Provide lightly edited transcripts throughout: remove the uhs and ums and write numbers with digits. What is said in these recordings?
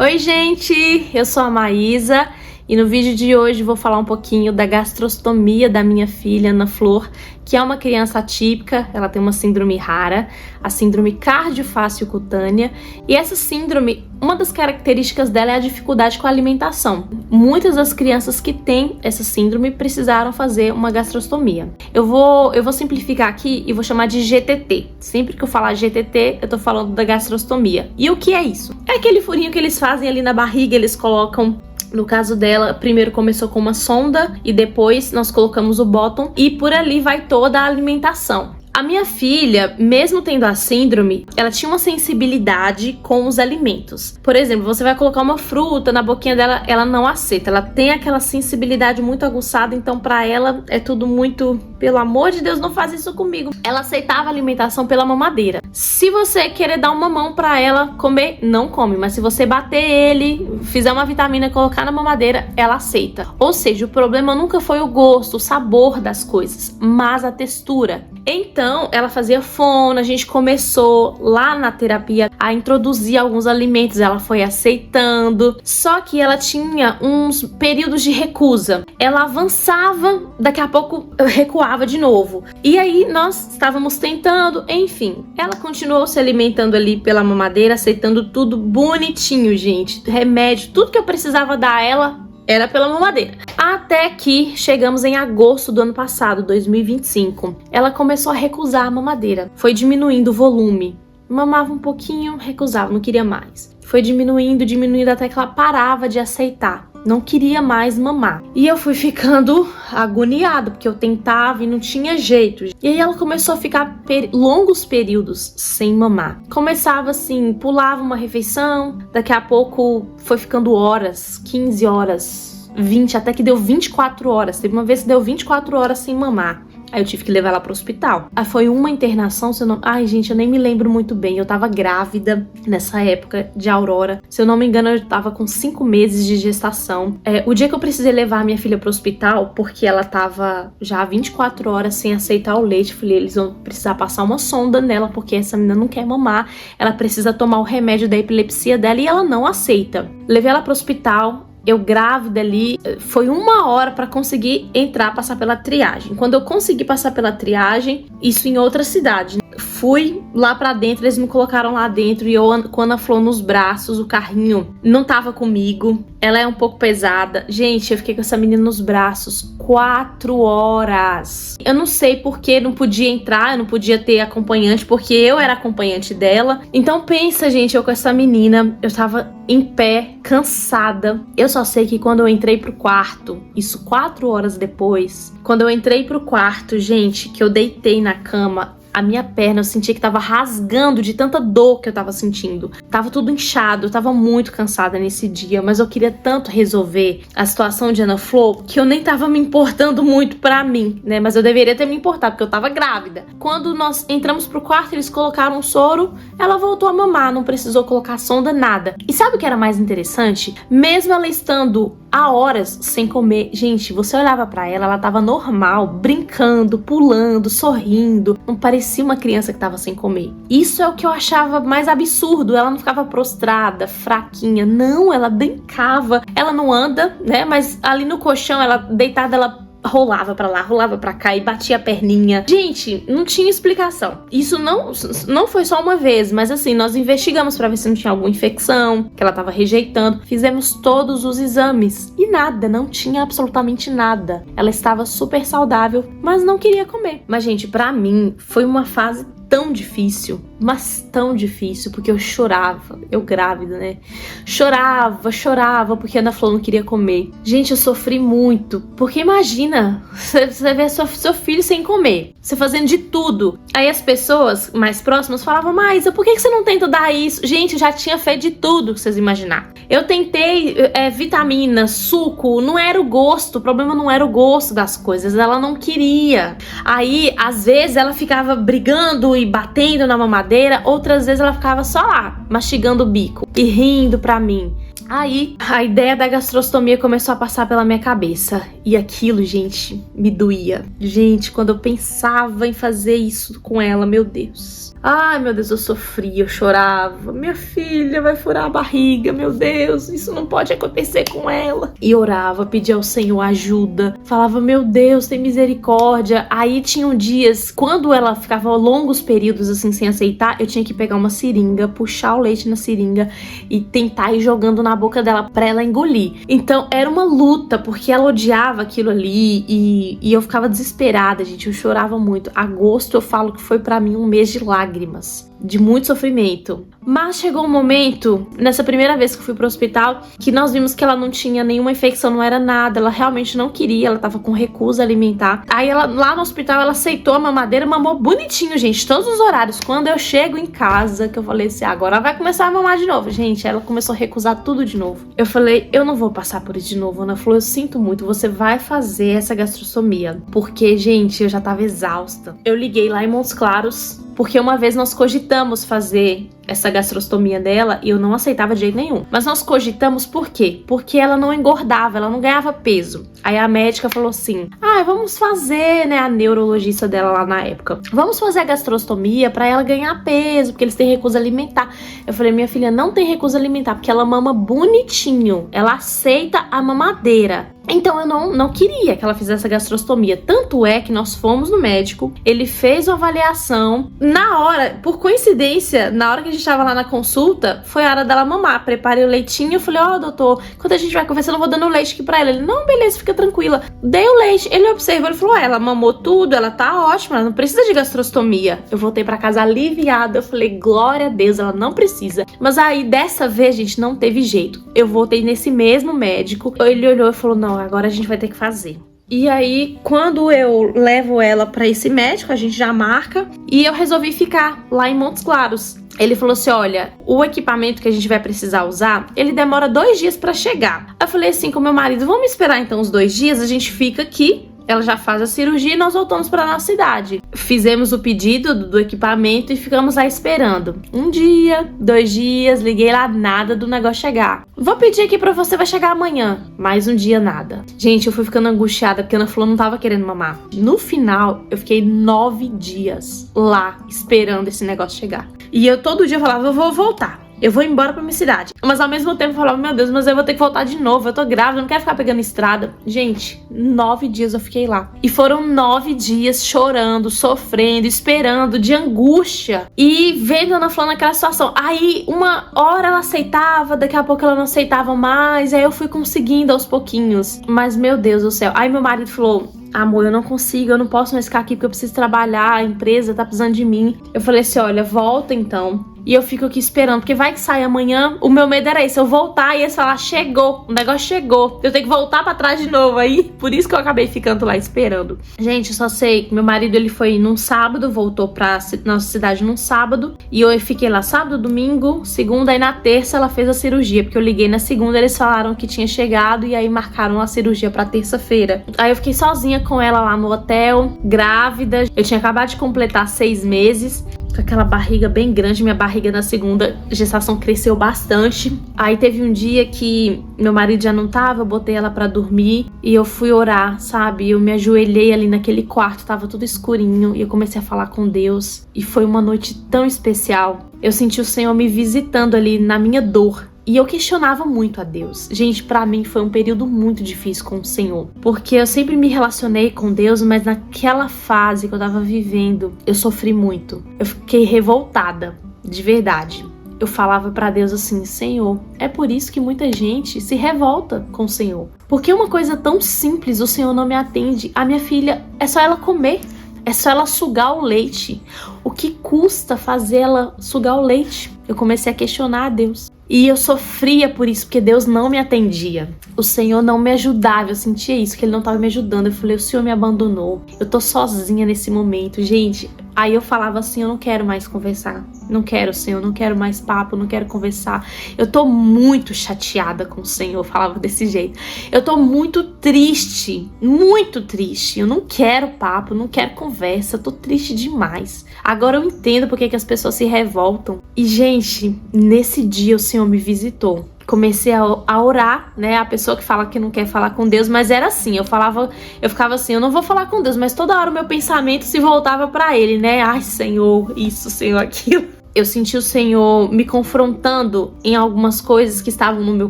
Oi, gente! Eu sou a Maísa e no vídeo de hoje vou falar um pouquinho da gastrostomia da minha filha, Ana Flor, que é uma criança atípica. Ela tem uma síndrome rara, a síndrome cardiofáceo-cutânea, e essa síndrome, uma das características dela é a dificuldade com a alimentação. Muitas das crianças que têm essa síndrome precisaram fazer uma gastrostomia. Eu vou simplificar aqui e vou chamar de GTT. Sempre que eu falar GTT, eu tô falando da gastrostomia. E o que é isso? É aquele furinho que eles fazem ali na barriga, eles colocam. No caso dela, primeiro começou com uma sonda e depois nós colocamos o bottom e por ali vai toda a alimentação. A minha filha, mesmo tendo a síndrome, ela tinha uma sensibilidade com os alimentos. Por exemplo, você vai colocar uma fruta na boquinha dela, ela não aceita. Ela tem aquela sensibilidade muito aguçada, então pra ela é tudo muito... Pelo amor de Deus, não faz isso comigo. Ela aceitava a alimentação pela mamadeira. Se você querer dar uma mamão pra ela comer, não come. Mas se você bater ele, fizer uma vitamina e colocar na mamadeira, ela aceita. Ou seja, o problema nunca foi o gosto, o sabor das coisas, mas a textura. Então, ela fazia fono, a gente começou lá na terapia a introduzir alguns alimentos, ela foi aceitando, só que ela tinha uns períodos de recusa. Ela avançava, daqui a pouco recuava de novo. E aí nós estávamos tentando, enfim, ela continuou se alimentando ali pela mamadeira, aceitando tudo bonitinho, gente. Remédio, tudo que eu precisava dar a ela era pela mamadeira. Até que chegamos em agosto do ano passado, 2025. Ela começou a recusar a mamadeira. Foi diminuindo o volume. Mamava um pouquinho, recusava, não queria mais. Foi diminuindo até que ela parava de aceitar. Não queria mais mamar. E eu fui ficando agoniada, porque eu tentava e não tinha jeito. E aí ela começou a ficar longos períodos sem mamar. Começava assim, pulava uma refeição, daqui a pouco foi ficando horas, 15 horas, 20, até que deu 24 horas. Teve uma vez que deu 24 horas sem mamar. Aí eu tive que levar ela pro hospital. Aí foi uma internação, se eu não... Ai, gente, eu nem me lembro muito bem. Eu tava grávida nessa época de Aurora. Se eu não me engano, eu tava com 5 meses de gestação. O dia que eu precisei levar a minha filha pro hospital, porque ela tava já há 24 horas sem aceitar o leite, falei, eles vão precisar passar uma sonda nela, porque essa menina não quer mamar. Ela precisa tomar o remédio da epilepsia dela e ela não aceita. Levei ela pro hospital. Eu grávida ali, foi 1 hora para conseguir entrar, passar pela triagem. Quando eu consegui passar pela triagem, isso em outra cidade, fui lá pra dentro, eles me colocaram lá dentro e eu com a Ana Flor nos braços, o carrinho não tava comigo, ela é um pouco pesada. Gente, eu fiquei com essa menina nos braços 4 horas. Eu não sei porque não podia entrar, eu não podia ter acompanhante, porque eu era acompanhante dela. Então pensa, gente, eu com essa menina, eu tava em pé, cansada. Eu só sei que quando eu entrei pro quarto, isso 4 horas depois, quando eu entrei pro quarto, gente, que eu deitei na cama, a minha perna, eu sentia que tava rasgando de tanta dor que eu tava sentindo. Tava tudo inchado, eu tava muito cansada nesse dia, mas eu queria tanto resolver a situação de Ana Flor que eu nem tava me importando muito pra mim, né? Mas eu deveria ter me importado, porque eu tava grávida. Quando nós entramos pro quarto, eles colocaram um soro, ela voltou a mamar, não precisou colocar sonda, nada. E sabe o que era mais interessante? Mesmo ela estando há horas sem comer, gente, você olhava pra ela, ela tava normal, brincando, pulando, sorrindo, não parecia uma criança que tava sem comer. Isso é o que eu achava mais absurdo. Ela não ficava prostrada, fraquinha, não, ela brincava. Ela não anda, né, mas ali no colchão, ela deitada, ela rolava pra lá, rolava pra cá e batia a perninha. Gente, não tinha explicação. Isso não foi só uma vez, mas assim, nós investigamos pra ver se não tinha alguma infecção, que ela tava rejeitando. Fizemos todos os exames e nada, não tinha absolutamente nada. Ela estava super saudável, mas não queria comer. Mas, gente, pra mim, foi uma fase tão difícil, mas tão difícil, porque eu chorava, eu grávida, né? Chorava, porque a Ana Flor não queria comer. Gente, eu sofri muito, porque imagina, você vê seu filho sem comer, você fazendo de tudo. Aí as pessoas mais próximas falavam, mas por que você não tenta dar isso? Gente, eu já tinha feito de tudo que vocês imaginaram. Eu tentei vitamina, suco, não era o gosto, o problema não era o gosto das coisas, ela não queria. Aí, às vezes, ela ficava brigando e batendo na mamadeira, outras vezes ela ficava só lá, mastigando o bico e rindo pra mim. Aí, a ideia da gastrostomia começou a passar pela minha cabeça. E aquilo, gente, me doía. Gente, quando eu pensava em fazer isso com ela, meu Deus. Ai, meu Deus, eu sofria, eu chorava. Minha filha vai furar a barriga, meu Deus, isso não pode acontecer com ela. E orava, pedia ao Senhor ajuda. Falava, meu Deus, tem misericórdia. Aí tinham dias, quando ela ficava longos períodos assim sem aceitar, eu tinha que pegar uma seringa, puxar o leite na seringa e tentar ir jogando na boca dela pra ela engolir. Então era uma luta, porque ela odiava aquilo ali e eu ficava desesperada, gente. Eu chorava muito. Agosto eu falo que foi pra mim um mês de lágrimas, de muito sofrimento. Mas chegou um momento, nessa primeira vez que eu fui pro hospital, que nós vimos que ela não tinha nenhuma infecção, não era nada, ela realmente não queria, ela tava com recusa alimentar. Aí ela, lá no hospital, ela aceitou a mamadeira, mamou bonitinho, gente, todos os horários. Quando eu chego em casa, que eu falei assim, agora ela vai começar a mamar de novo. Gente, ela começou a recusar tudo de novo. Eu falei, eu não vou passar por isso de novo. Ana falou, eu sinto muito, você vai fazer essa gastrostomia. Porque, gente, eu já tava exausta. Eu liguei lá em Montes Claros, porque uma vez nós cogitamos fazer essa gastrostomia dela e eu não aceitava de jeito nenhum. Mas nós cogitamos por quê? Porque ela não engordava, ela não ganhava peso. Aí a médica falou assim, vamos fazer, né, a neurologista dela lá na época, vamos fazer a gastrostomia pra ela ganhar peso, porque eles têm recusa alimentar. Eu falei, minha filha não tem recusa alimentar, porque ela mama bonitinho, ela aceita a mamadeira. Então eu não queria que ela fizesse a gastrostomia. Tanto é que nós fomos no médico, ele fez uma avaliação. Na hora, por coincidência, na hora que a gente tava lá na consulta, foi a hora dela mamar. Preparei o leitinho, eu falei, doutor, quando a gente vai conversando, eu vou dando leite aqui pra ela. Ele, não, beleza, fica tranquila. Dei o leite, ele observou, ele falou, ela mamou tudo, ela tá ótima, ela não precisa de gastrostomia. Eu voltei pra casa aliviada, eu falei, glória a Deus, ela não precisa. Mas aí, dessa vez, gente, não teve jeito. Eu voltei nesse mesmo médico, ele olhou e falou, não, agora a gente vai ter que fazer. E aí, quando eu levo ela pra esse médico, a gente já marca, e eu resolvi ficar lá em Montes Claros. Ele falou assim, olha, o equipamento que a gente vai precisar usar, ele demora 2 dias pra chegar. Eu falei assim com meu marido, vamos esperar então os 2 dias, a gente fica aqui, ela já faz a cirurgia e nós voltamos para nossa cidade. Fizemos o pedido do equipamento e ficamos lá esperando. 1 dia, 2 dias, liguei lá, nada do negócio chegar. Vou pedir aqui pra você, vai chegar amanhã. Mais 1 dia, nada. Gente, eu fui ficando angustiada porque a Ana falou não tava querendo mamar. No final, eu fiquei 9 dias lá esperando esse negócio chegar. E eu todo dia falava, eu vou voltar. Eu vou embora pra minha cidade. Mas ao mesmo tempo eu falava, meu Deus, mas eu vou ter que voltar de novo. Eu tô grávida, eu não quero ficar pegando estrada. Gente, 9 dias eu fiquei lá. E foram 9 dias chorando, sofrendo, esperando, de angústia. E vendo a Ana falando naquela situação. Aí, uma hora ela aceitava, daqui a pouco ela não aceitava mais. Aí eu fui conseguindo aos pouquinhos. Mas, meu Deus do céu. Aí meu marido falou, amor, eu não consigo, eu não posso mais ficar aqui porque eu preciso trabalhar, a empresa tá precisando de mim. Eu falei assim, olha, volta então. E eu fico aqui esperando, porque vai que sai amanhã. O meu medo era esse, eu voltar e eles falar, chegou, o negócio chegou. Eu tenho que voltar pra trás de novo aí. Por isso que eu acabei ficando lá esperando. Gente, eu só sei que meu marido, ele foi num sábado, voltou pra nossa cidade num sábado. E eu fiquei lá sábado, domingo, segunda, e na terça ela fez a cirurgia. Porque eu liguei na segunda, eles falaram que tinha chegado e aí marcaram a cirurgia pra terça-feira. Aí eu fiquei sozinha com ela lá no hotel, grávida. Eu tinha acabado de completar 6 meses. Com aquela barriga bem grande, minha barriga na segunda gestação cresceu bastante. Aí teve um dia que meu marido já não tava, eu botei ela pra dormir e eu fui orar, sabe? Eu me ajoelhei ali naquele quarto, tava tudo escurinho e eu comecei a falar com Deus. E foi uma noite tão especial. Eu senti o Senhor me visitando ali na minha dor. E eu questionava muito a Deus. Gente, pra mim foi um período muito difícil com o Senhor. Porque eu sempre me relacionei com Deus, mas naquela fase que eu tava vivendo, eu sofri muito. Eu fiquei revoltada, de verdade. Eu falava pra Deus assim, Senhor, é por isso que muita gente se revolta com o Senhor. Porque uma coisa tão simples, o Senhor não me atende. A minha filha, é só ela comer. É só ela sugar o leite. O que custa fazer ela sugar o leite? Eu comecei a questionar a Deus. E eu sofria por isso, porque Deus não me atendia. O Senhor não me ajudava, eu sentia isso, que Ele não estava me ajudando. Eu falei, o Senhor me abandonou. Eu tô sozinha nesse momento, gente. Aí eu falava assim, eu não quero mais conversar. Não quero, Senhor, não quero mais papo, não quero conversar. Eu tô muito chateada com o Senhor, eu falava desse jeito. Eu tô muito triste, muito triste. Eu não quero papo, não quero conversa, eu tô triste demais. Agora eu entendo porque que as pessoas se revoltam. E, gente, nesse dia o Senhor me visitou. comecei a orar, né? A pessoa que fala que não quer falar com Deus, mas era assim, eu ficava assim, eu não vou falar com Deus, mas toda hora o meu pensamento se voltava pra Ele, né? Ai, Senhor, isso, Senhor, aquilo. Eu senti o Senhor me confrontando em algumas coisas que estavam no meu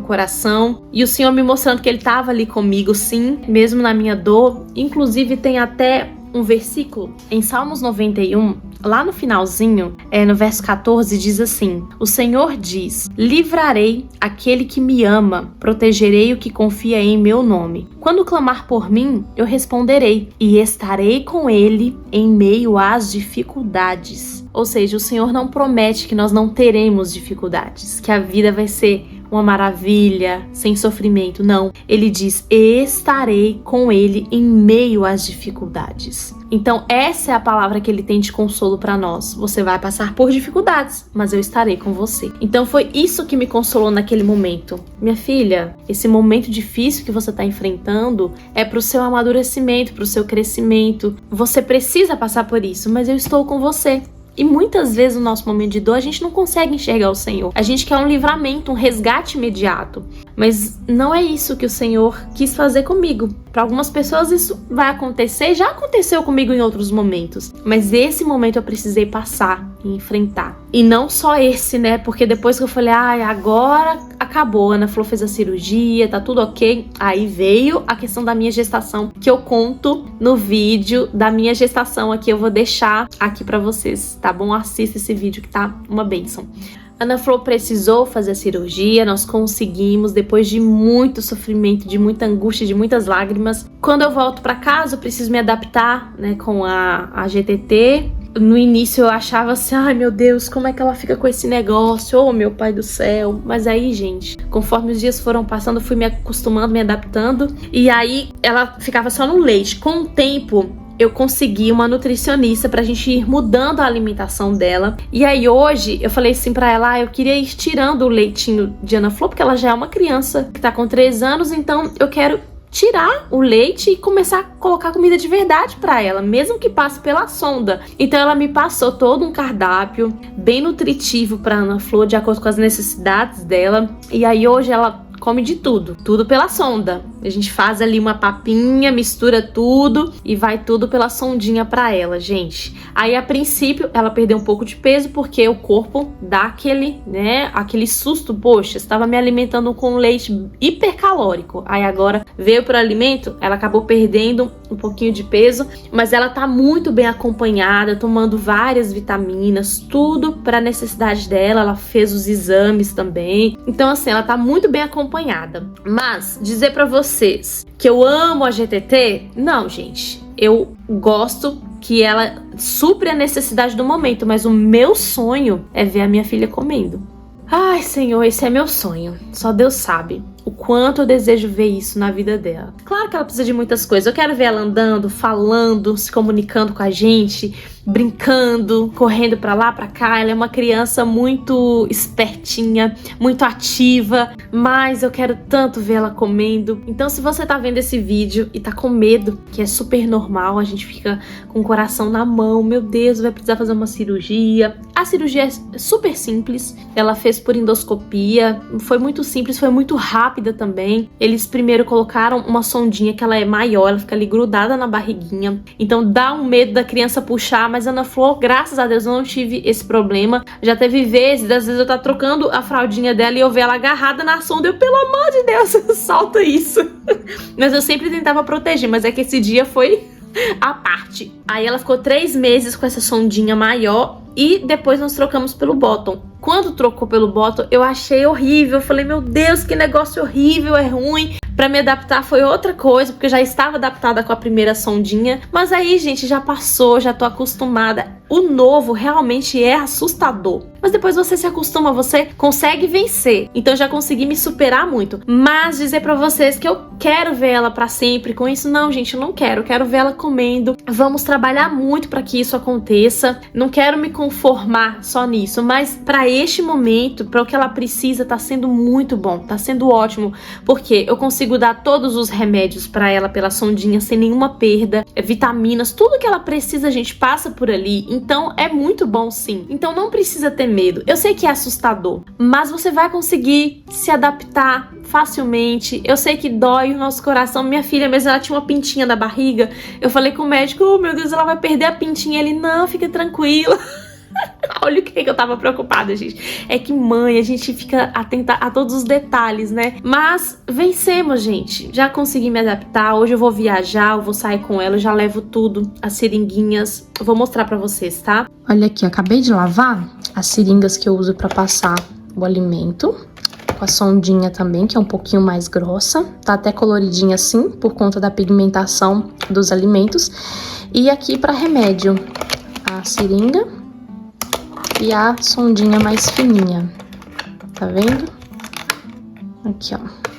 coração, e o Senhor me mostrando que Ele estava ali comigo, sim, mesmo na minha dor. Inclusive tem até um versículo em Salmos 91, lá no finalzinho, no verso 14, diz assim: o Senhor diz: livrarei aquele que me ama, protegerei o que confia em meu nome. Quando clamar por mim, eu responderei, e estarei com ele em meio às dificuldades. Ou seja, o Senhor não promete que nós não teremos dificuldades, que a vida vai ser uma maravilha, sem sofrimento. Não, Ele diz: estarei com Ele em meio às dificuldades. Então essa é a palavra que Ele tem de consolo para nós. Você vai passar por dificuldades, mas eu estarei com você. Então foi isso que me consolou naquele momento. Minha filha, esse momento difícil que você está enfrentando é para o seu amadurecimento, para o seu crescimento. Você precisa passar por isso, mas eu estou com você. E muitas vezes no nosso momento de dor a gente não consegue enxergar o Senhor. A gente quer um livramento, um resgate imediato. Mas não é isso que o Senhor quis fazer comigo. Para algumas pessoas isso vai acontecer, já aconteceu comigo em outros momentos. Mas esse momento eu precisei passar e enfrentar. E não só esse, né? Porque depois que eu falei, agora acabou, a Ana Flor fez a cirurgia, tá tudo ok. Aí veio a questão da minha gestação, que eu conto no vídeo da minha gestação aqui. Eu vou deixar aqui pra vocês, tá bom? Assista esse vídeo que tá uma bênção. Ana Flor precisou fazer a cirurgia, nós conseguimos, depois de muito sofrimento, de muita angústia, de muitas lágrimas. Quando eu volto pra casa, eu preciso me adaptar, né, com a GTT. No início eu achava assim, ai meu Deus, como é que ela fica com esse negócio? Oh, meu pai do céu. Mas aí, gente, conforme os dias foram passando, eu fui me acostumando, me adaptando. E aí ela ficava só no leite. Com o tempo, eu consegui uma nutricionista pra gente ir mudando a alimentação dela. E aí hoje eu falei assim pra ela, eu queria ir tirando o leitinho de Ana Flor, porque ela já é uma criança que tá com 3 anos, então eu quero tirar o leite e começar a colocar comida de verdade pra ela, mesmo que passe pela sonda. Então ela me passou todo um cardápio bem nutritivo pra Ana Flor, de acordo com as necessidades dela. E aí hoje ela come de tudo pela sonda. A gente faz ali uma papinha, mistura tudo e vai tudo pela sondinha pra ela, gente. Aí a princípio ela perdeu um pouco de peso porque o corpo dá aquele susto, poxa, estava me alimentando com leite hipercalórico. Aí agora veio pro alimento, ela acabou perdendo um pouquinho de peso, mas ela tá muito bem acompanhada, tomando várias vitaminas, tudo pra necessidade dela. Ela fez os exames também. Então assim, ela tá muito bem acompanhada. Mas dizer pra vocês que eu amo a GTT? Não, gente. Eu gosto que ela supre a necessidade do momento, mas o meu sonho é ver a minha filha comendo. Ai, Senhor, esse é meu sonho. Só Deus sabe o quanto eu desejo ver isso na vida dela. Claro que ela precisa de muitas coisas. Eu quero ver ela andando, falando, se comunicando com a gente, brincando, correndo pra lá, pra cá. Ela é uma criança muito espertinha, muito ativa, mas eu quero tanto ver ela comendo. Então, se você tá vendo esse vídeo e tá com medo, que é super normal, a gente fica com o coração na mão, meu Deus, vai precisar fazer uma cirurgia. A cirurgia é super simples, ela fez por endoscopia, foi muito simples, foi muito rápida também. Eles primeiro colocaram uma sondinha que ela é maior, ela fica ali grudada na barriguinha, então dá um medo da criança puxar, mas Ana Flor, graças a Deus, eu não tive esse problema. Já teve vezes, às vezes eu tá trocando a fraldinha dela e eu ver ela agarrada na sonda, eu, pelo amor de Deus, solta isso. Mas eu sempre tentava proteger, mas é que esse dia foi a parte. Aí ela ficou 3 meses com essa sondinha maior e depois nós trocamos pelo bottom. Quando trocou pelo bottom, eu achei horrível. Eu falei, meu Deus, que negócio horrível, é ruim. Pra me adaptar foi outra coisa, porque eu já estava adaptada com a primeira sondinha. Mas aí, gente, já passou, já tô acostumada. O novo realmente é assustador. Mas depois você se acostuma, você consegue vencer. Então já consegui me superar muito. Mas dizer pra vocês que eu quero ver ela pra sempre com isso, não, gente, eu não quero. Eu quero ver ela comendo. Vamos trabalhar muito pra que isso aconteça. Não quero me conformar só nisso, mas pra este momento, pra o que ela precisa, tá sendo muito bom, tá sendo ótimo. Porque eu consigo dar todos os remédios pra ela pela sondinha sem nenhuma perda, vitaminas, tudo que ela precisa a gente passa por ali. Então é muito bom sim. Então não precisa ter medo. Eu sei que é assustador, mas você vai conseguir se adaptar facilmente. Eu sei que dói o nosso coração. Minha filha mesmo, ela tinha uma pintinha na barriga. Eu falei com o médico, oh meu Deus, ela vai perder a pintinha. Ele, não, fica tranquila. Olha o que eu tava preocupada, gente. É que mãe, a gente fica atenta a todos os detalhes, né? Mas vencemos, gente. Já consegui me adaptar. Hoje eu vou viajar, eu vou sair com ela, eu já levo tudo, as seringuinhas. Eu vou mostrar pra vocês, tá? Olha aqui, eu acabei de lavar as seringas que eu uso pra passar o alimento. Com a sondinha também, que é um pouquinho mais grossa. Tá até coloridinha assim, por conta da pigmentação dos alimentos. E aqui pra remédio, a seringa e a sondinha mais fininha, tá vendo? Aqui, ó.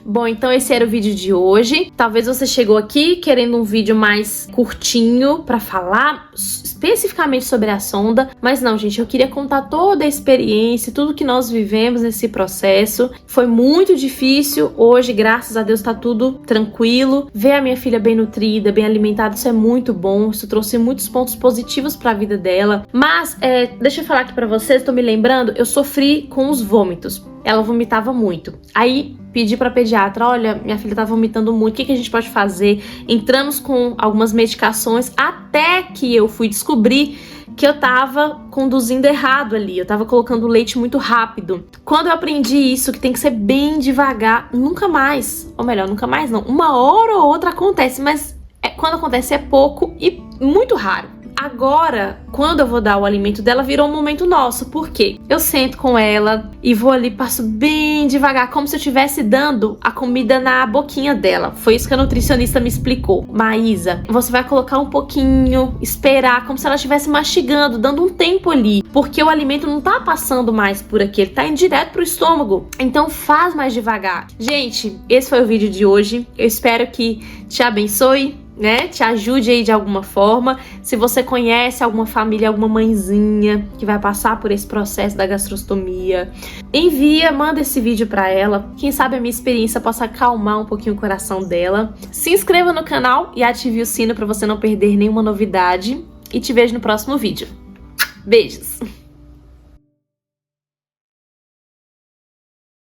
Bom, então esse era o vídeo de hoje. Talvez você chegou aqui querendo um vídeo mais curtinho pra falar especificamente sobre a sonda, mas não, gente, eu queria contar toda a experiência, tudo que nós vivemos nesse processo. Foi muito difícil, hoje, graças a Deus, tá tudo tranquilo. Ver a minha filha bem nutrida, bem alimentada, isso é muito bom, isso trouxe muitos pontos positivos pra vida dela. Mas, deixa eu falar aqui pra vocês, tô me lembrando, eu sofri com os vômitos. Ela vomitava muito. Aí pedi pra pediatra, olha, minha filha tá vomitando muito, o que a gente pode fazer? Entramos com algumas medicações até que eu fui descobrir que eu tava conduzindo errado ali, eu tava colocando leite muito rápido. Quando eu aprendi isso, que tem que ser bem devagar, nunca mais, ou melhor, nunca mais não, uma hora ou outra acontece, mas quando acontece é pouco e muito raro. Agora, quando eu vou dar o alimento dela, virou um momento nosso. Por quê? Eu sento com ela e vou ali, passo bem devagar, como se eu estivesse dando a comida na boquinha dela. Foi isso que a nutricionista me explicou. Maísa, você vai colocar um pouquinho, esperar, como se ela estivesse mastigando, dando um tempo ali. Porque o alimento não tá passando mais por aqui, ele tá indo direto pro estômago. Então faz mais devagar. Gente, esse foi o vídeo de hoje. Eu espero que te abençoe, né? Te ajude aí de alguma forma. Se você conhece alguma família, alguma mãezinha que vai passar por esse processo da gastrostomia, envia, manda esse vídeo pra ela. Quem sabe a minha experiência possa acalmar um pouquinho o coração dela. Se inscreva no canal e ative o sino pra você não perder nenhuma novidade. E te vejo no próximo vídeo. Beijos!